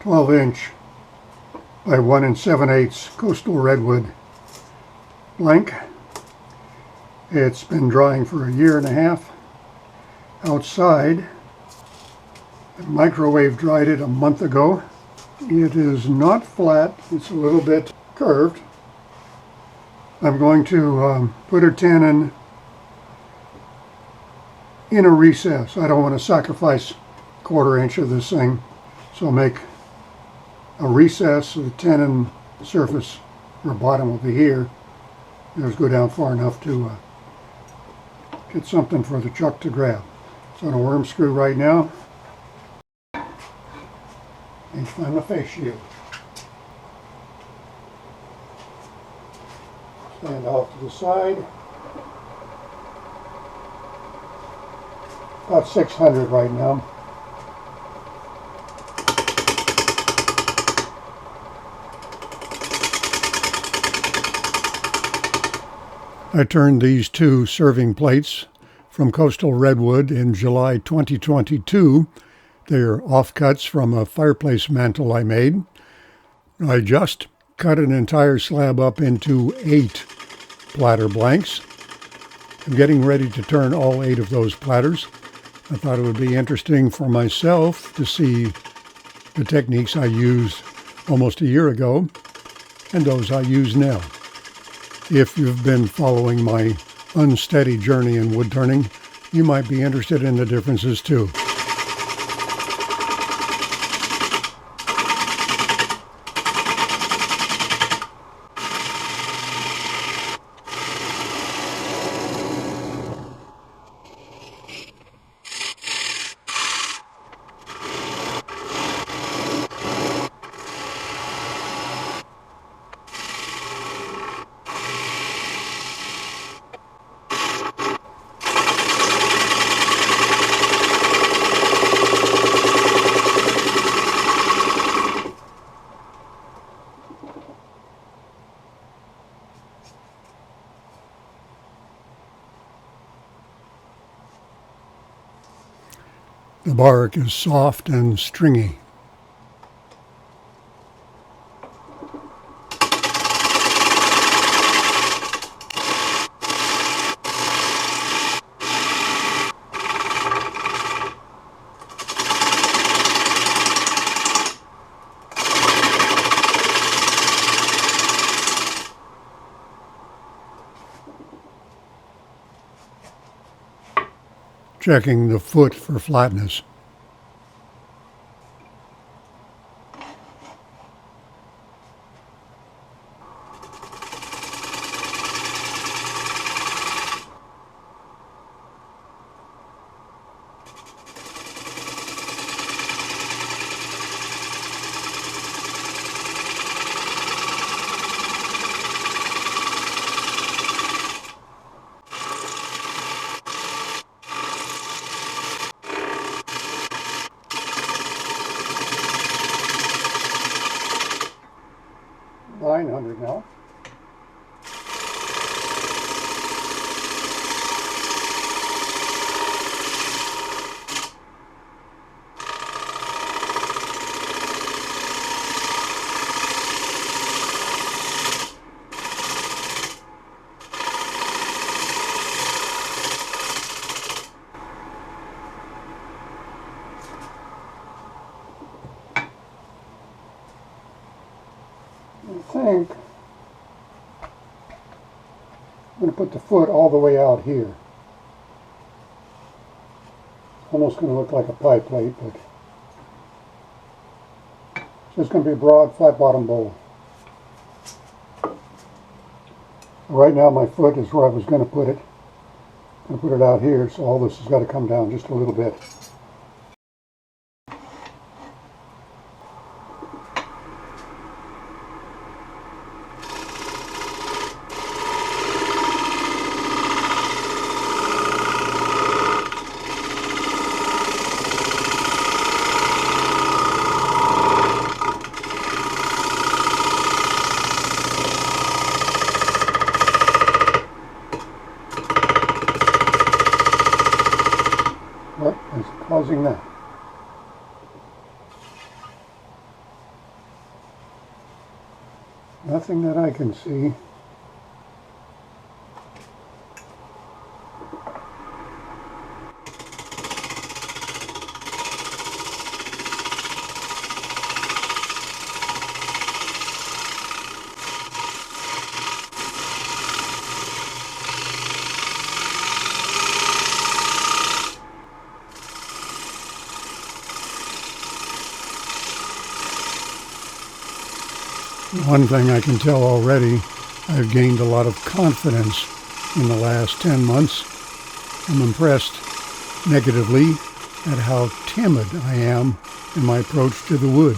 12-inch by 1 7/8 coastal redwood blank. It's been drying for a year and a half outside. I microwave dried it a month ago. It is not flat, it's a little bit curved. I'm going to put a tenon in a recess. I don't want to sacrifice 1/4 inch of this thing, so I'll make a recess so the tenon surface or bottom will be here. It'll go down far enough to get something for the chuck to grab. So on a worm screw right now, and find my face shield. Stand off to the side. About 600 right now. I turned these 2 serving plates from coastal redwood in July 2022. They're offcuts from a fireplace mantle I made. I just cut an entire slab up into 8 platter blanks. I'm getting ready to turn all 8 of those platters. I thought it would be interesting for myself to see the techniques I used almost a year ago and those I use now. If you've been following my unsteady journey in wood turning, you might be interested in the differences too. The bark is soft and stringy. Checking the foot for flatness. $900 now. I think I'm going to put the foot all the way out here. Almost going to look like a pie plate, but so it's going to be a broad, flat bottom bowl. Right now my foot is where I was going to put it. I'm going to put it out here, so all this has got to come down just a little bit. What is causing that? Nothing that I can see. One thing I can tell already, I've gained a lot of confidence in the last 10 months. I'm impressed negatively at how timid I am in my approach to the wood.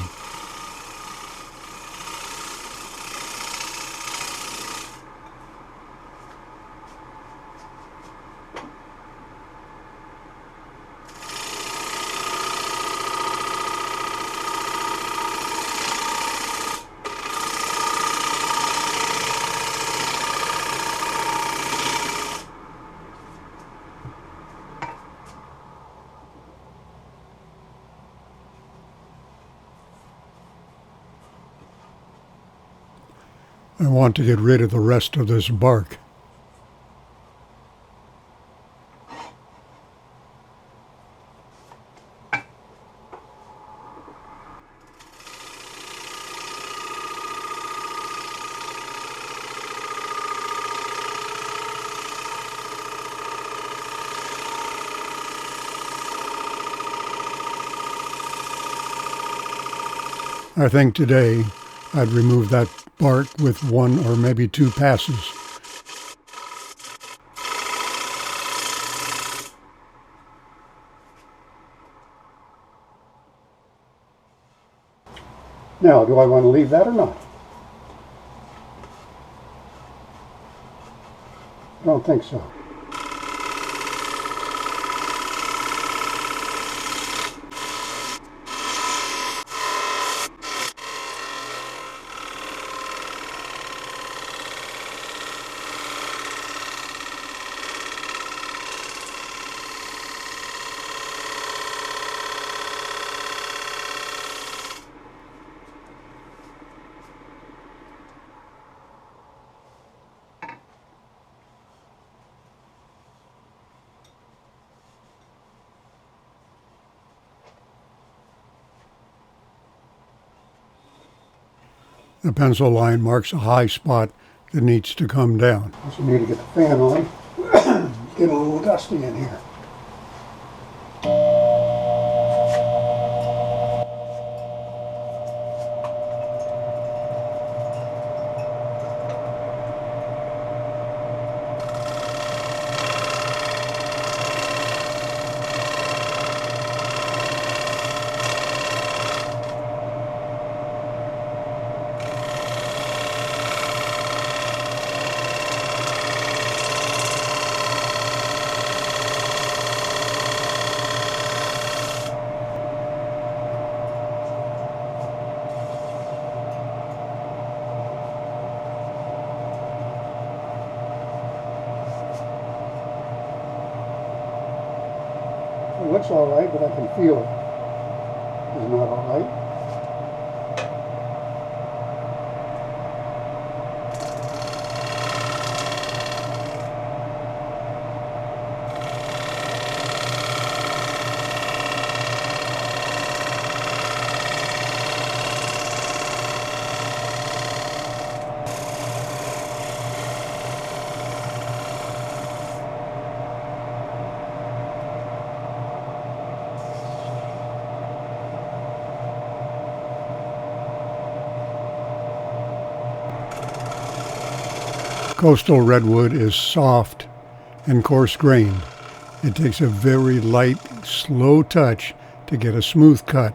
I want to get rid of the rest of this bark. I think today I'd remove that bark with one or maybe two passes. Now, do I want to leave that or not? I don't think so. The pencil line marks a high spot that needs to come down. So we need to get the fan on. Get a little dusty in here. It looks all right, but I can feel it. It's not all right. Coastal redwood is soft and coarse-grained. It takes a very light, slow touch to get a smooth cut.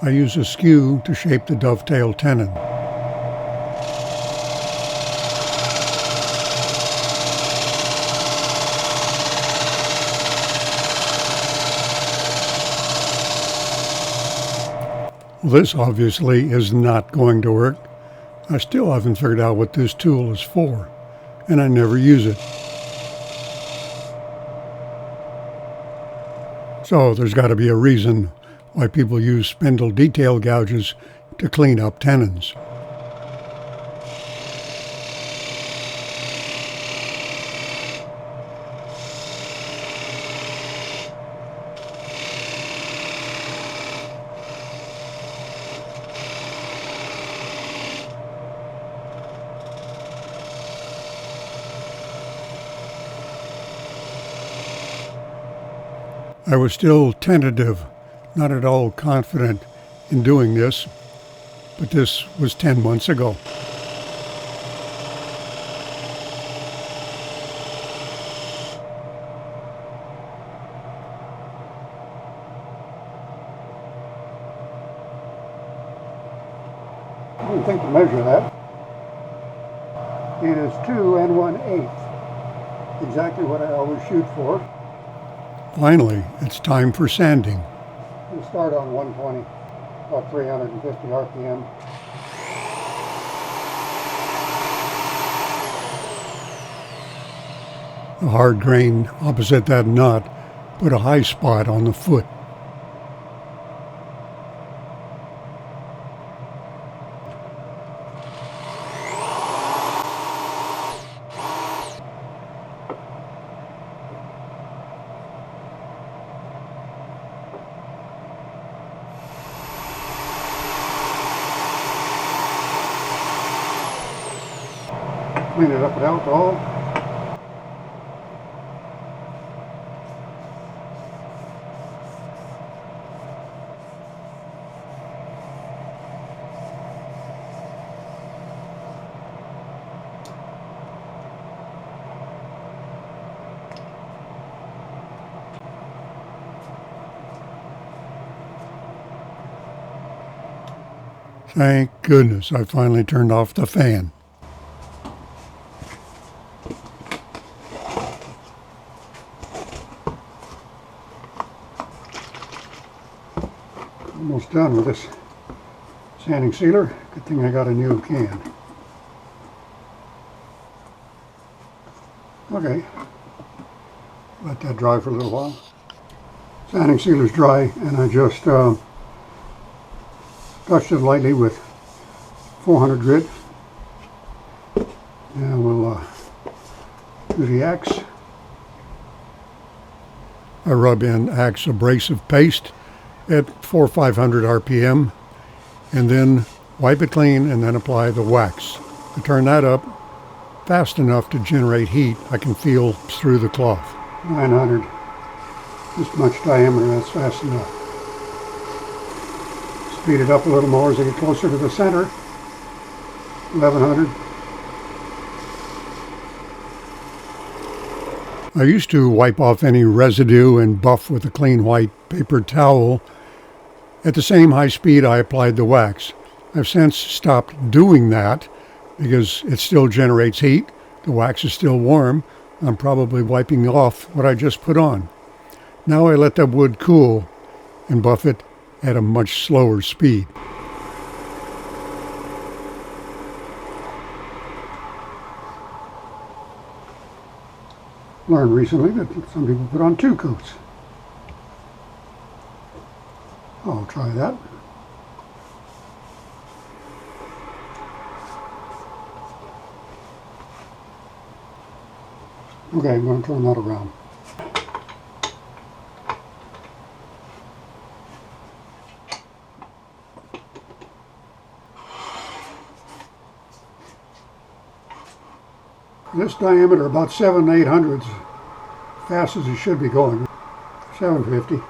I use a skew to shape the dovetail tenon. This obviously is not going to work. I still haven't figured out what this tool is for, and I never use it. So there's got to be a reason why people use spindle detail gouges to clean up tenons. I was still tentative, not at all confident in doing this, but this was 10 months ago. I didn't think to measure that. It is 2 1/8, exactly what I always shoot for. Finally, it's time for sanding. We'll start on 120, about 350 RPM. The hard grain opposite that nut put a high spot on the foot. Clean it up with alcohol. Thank goodness I finally turned off the fan. Almost done with this sanding sealer. Good thing I got a new can. Okay, let that dry for a little while. Sanding sealer's dry, and I just touched it lightly with 400 grit. And we'll do the axe. I rub in axe abrasive paste at 400 or 500 RPM, and then wipe it clean and then apply the wax. I turn that up fast enough to generate heat I can feel through the cloth. 900, this much diameter, that's fast enough. Speed it up a little more as I get closer to the center. 1100. I used to wipe off any residue and buff with a clean white paper towel. At the same high speed I applied the wax. I've since stopped doing that because it still generates heat. The wax is still warm. I'm probably wiping off what I just put on. Now I let the wood cool and buff it at a much slower speed. Learned recently that some people put on 2 coats. I'll try that. Okay, I'm going to turn that around. This diameter about 7/800, fast as it should be going. 750.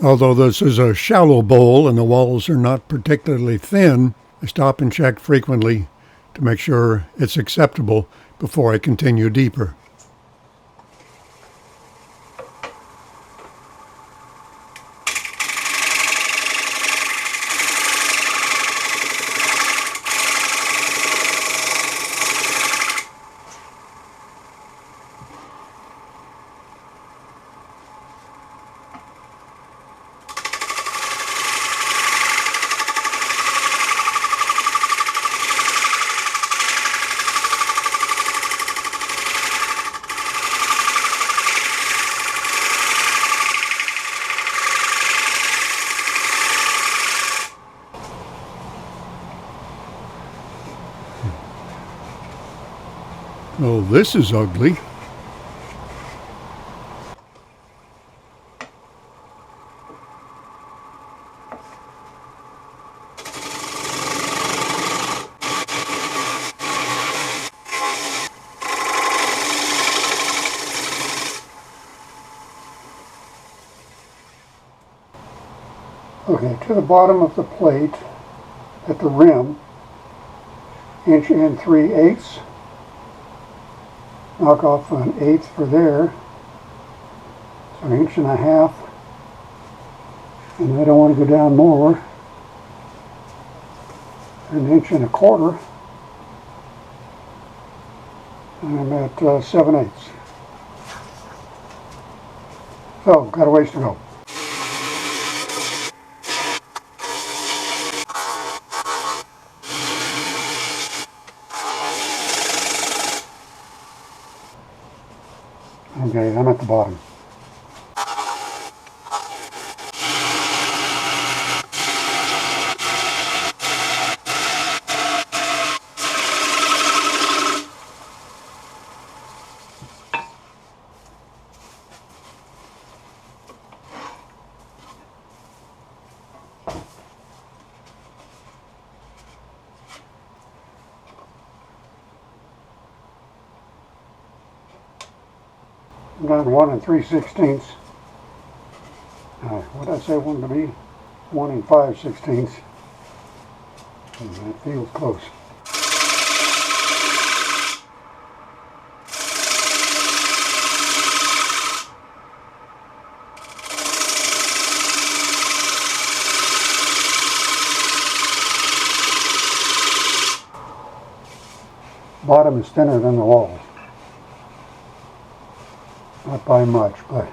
Although this is a shallow bowl and the walls are not particularly thin, I stop and check frequently to make sure it's acceptable before I continue deeper. Oh, this is ugly. Okay, to the bottom of the plate at the rim, 1 3/8. Knock off 1/8 for there, so 1.5 inches, and I don't want to go down more, 1.25 inches, and I'm at 7/8. So, got a ways to go. Okay, I'm at the bottom. I'm down 1 3/16. What did I say I wanted to be? 1 5/16. That feels close. Bottom is thinner than the walls. Not by much, but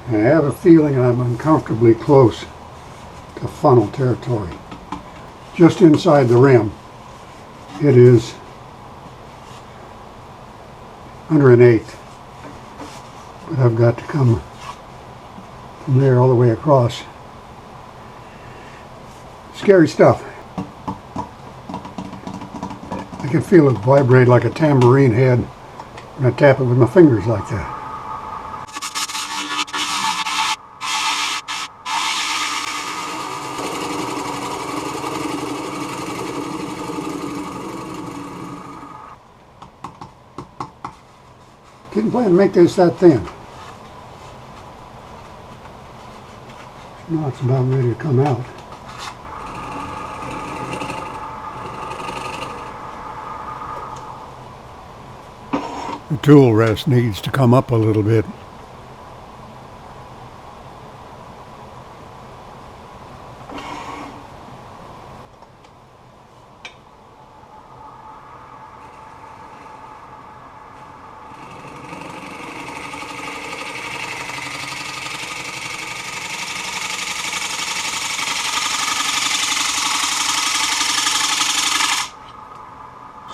I have a feeling I'm uncomfortably close to funnel territory. Just inside the rim, it is under 1/8, but I've got to come from there all the way across. Scary stuff. I can feel it vibrate like a tambourine head when I tap it with my fingers like that. Didn't plan to make this that thin. Now it's about ready to come out. The tool rest needs to come up a little bit.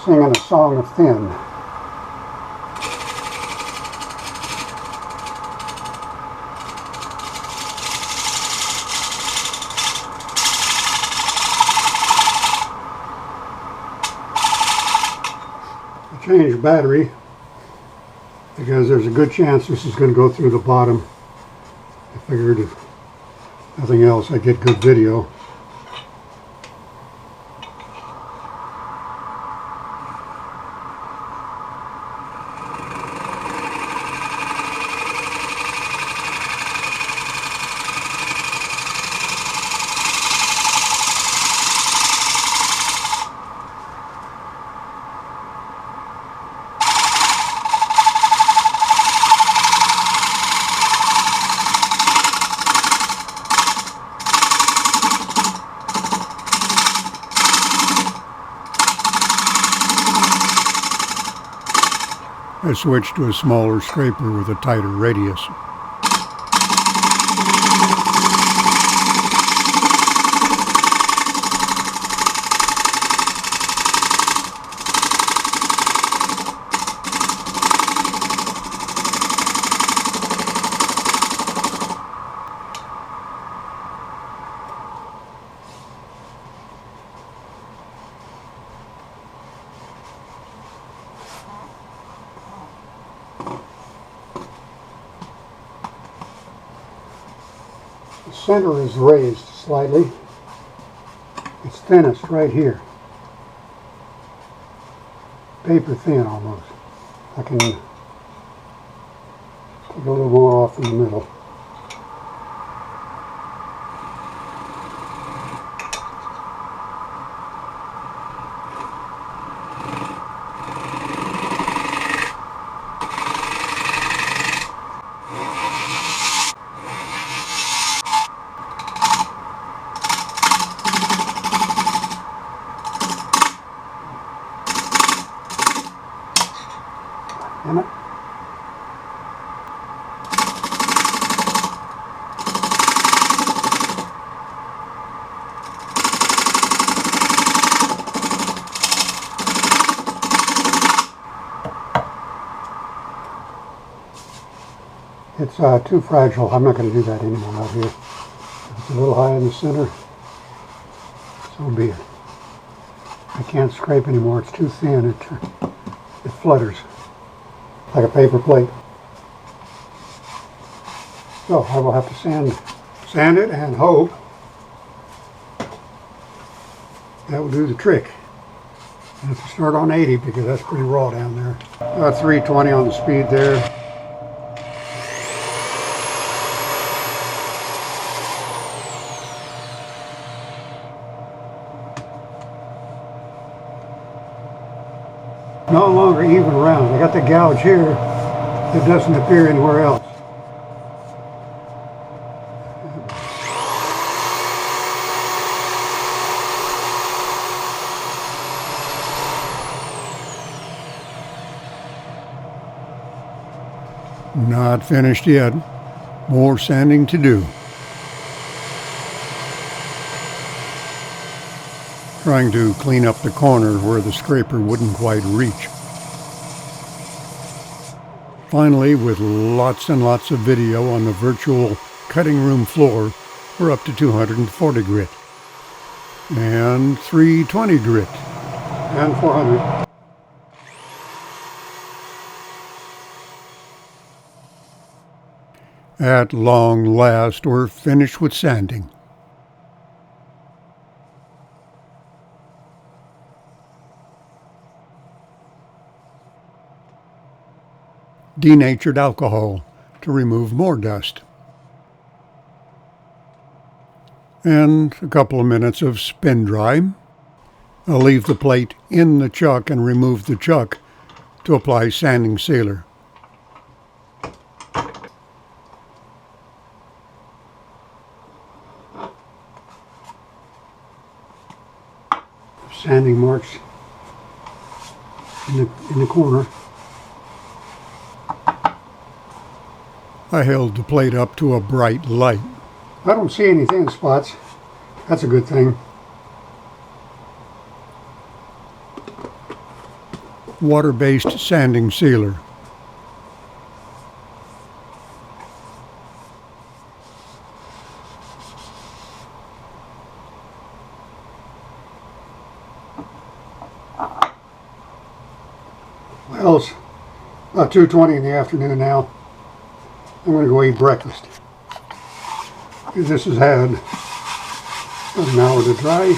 singing a song of thin. I changed battery because there's a good chance this is going to go through the bottom. I figured if nothing else, I'd get good video. I switched to a smaller scraper with a tighter radius. The center is raised slightly. It's thinnest right here. Paper thin almost. I can take a little more off in the middle. Damn it. It's too fragile. I'm not going to do that anymore out here. If it's a little high in the center, so be it. I can't scrape anymore. It's too thin. It flutters like a paper plate. So I will have to sand it and hope that will do the trick. I have to start on 80 because that's pretty raw down there. 320 on the speed there. No longer even round. I got the gouge here that doesn't appear anywhere else. Not finished yet. More sanding to do. Trying to clean up the corner where the scraper wouldn't quite reach. Finally, with lots and lots of video on the virtual cutting room floor, we're up to 240 grit. And 320 grit. And 400. At long last, we're finished with sanding. Denatured alcohol to remove more dust. And a couple of minutes of spin dry. I'll leave the plate in the chuck and remove the chuck to apply sanding sealer. Sanding marks in the corner. I held the plate up to a bright light. I don't see any thin spots. That's a good thing. water-based sanding sealer. Well, it's about 2:20 in the afternoon now. I'm going to go eat breakfast. This has had about an hour to dry.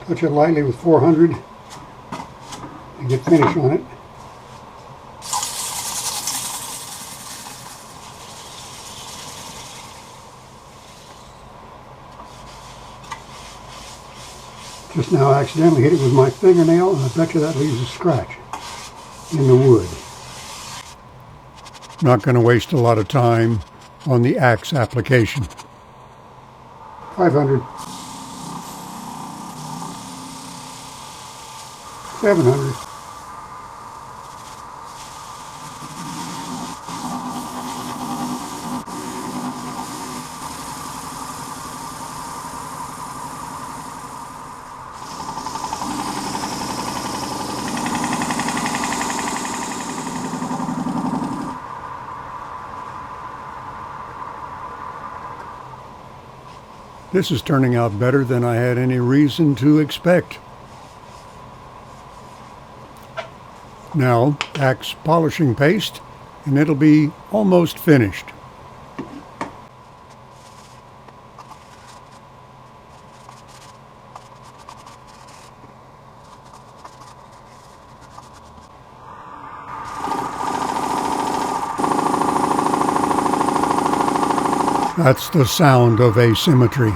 Touch it lightly with 400 and get finish on it. Just now I accidentally hit it with my fingernail, and I bet you that leaves a scratch in the wood. Not going to waste a lot of time on the axe application. 500. 700. This is turning out better than I had any reason to expect. Now, axe polishing paste, and it'll be almost finished. That's the sound of asymmetry.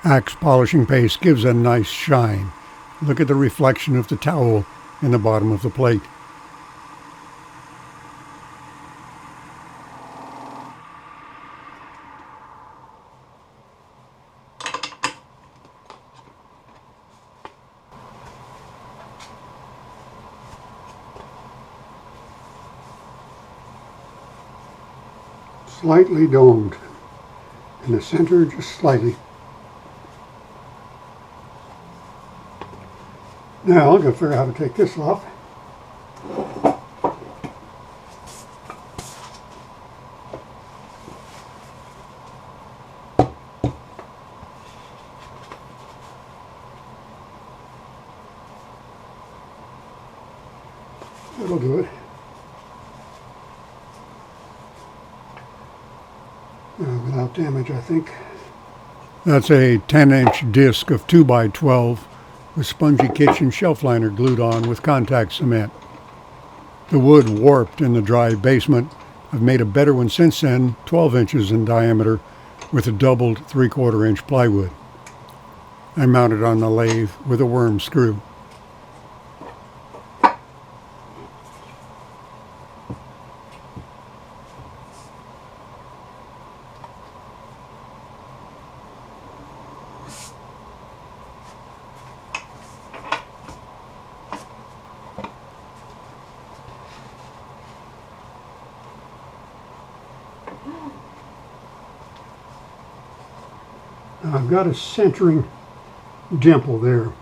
Axe polishing paste gives a nice shine. Look at the reflection of the towel in the bottom of the plate. Slightly domed in the center, just slightly. Now I'm going to figure out how to take this off. That'll do it. Without damage, I think. That's a 10-inch disc of 2x12 with spongy kitchen shelf liner glued on with contact cement. The wood warped in the dry basement. I've made a better one since then, 12 inches in diameter, with a doubled 3/4 inch plywood. I mounted on the lathe with a worm screw. Now I've got a centering dimple there.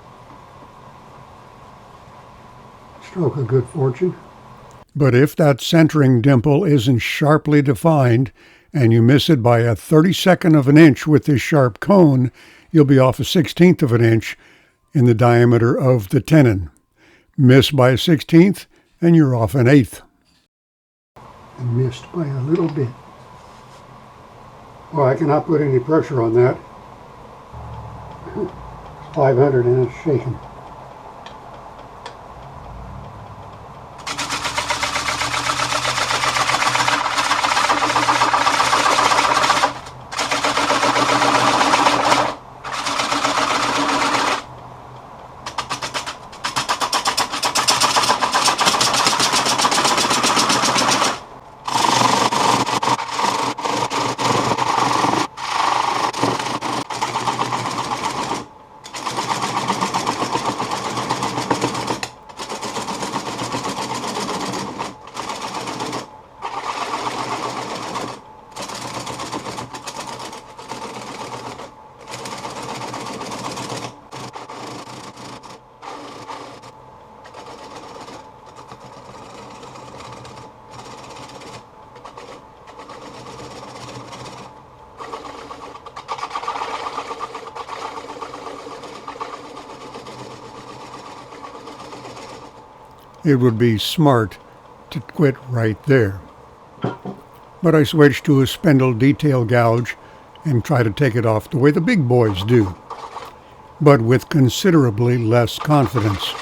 Stroke of good fortune. But if that centering dimple isn't sharply defined and you miss it by a 32nd of an inch with this sharp cone, you'll be off a 1/16 of an inch in the diameter of the tenon. Miss by a 1/16 and you're off an 1/8. And missed by a little bit. Well, I cannot put any pressure on that. 500 and it's shaking. it would be smart to quit right there. But I switched to a spindle detail gouge and try to take it off the way the big boys do, but with considerably less confidence.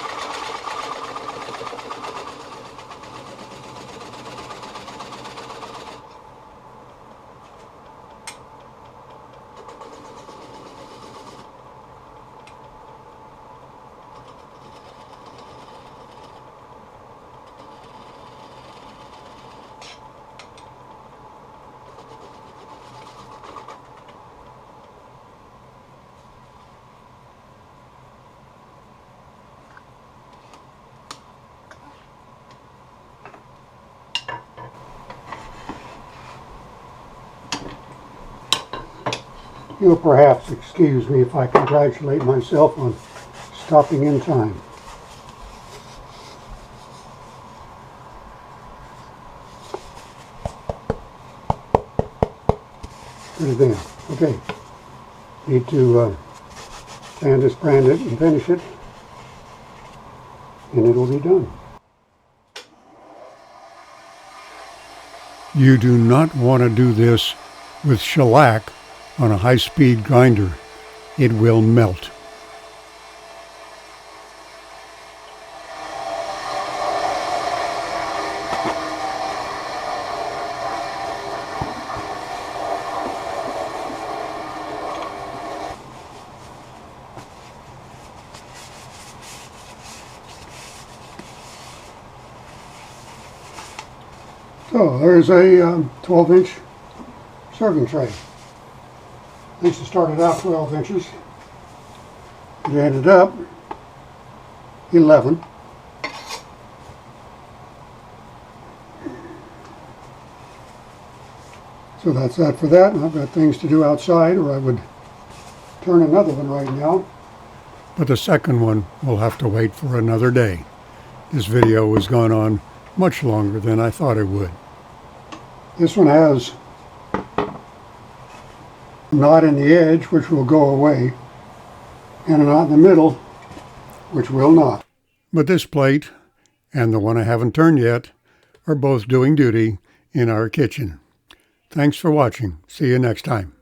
You'll perhaps excuse me if I congratulate myself on stopping in time. Put it in. Okay. Need to sand this, brand it, and finish it, and it'll be done. You do not want to do this with shellac on a high-speed grinder. It will melt. So there's a 12-inch serving tray. I used to start it out 12 inches. It ended up 11. So that's that for that. And I've got things to do outside, or I would turn another one right now. But the second one will have to wait for another day. This video has gone on much longer than I thought it would. This one has a knot in the edge, which will go away, and a knot in the middle, which will not. But this plate and the one I haven't turned yet are both doing duty in our kitchen. Thanks for watching. See you next time.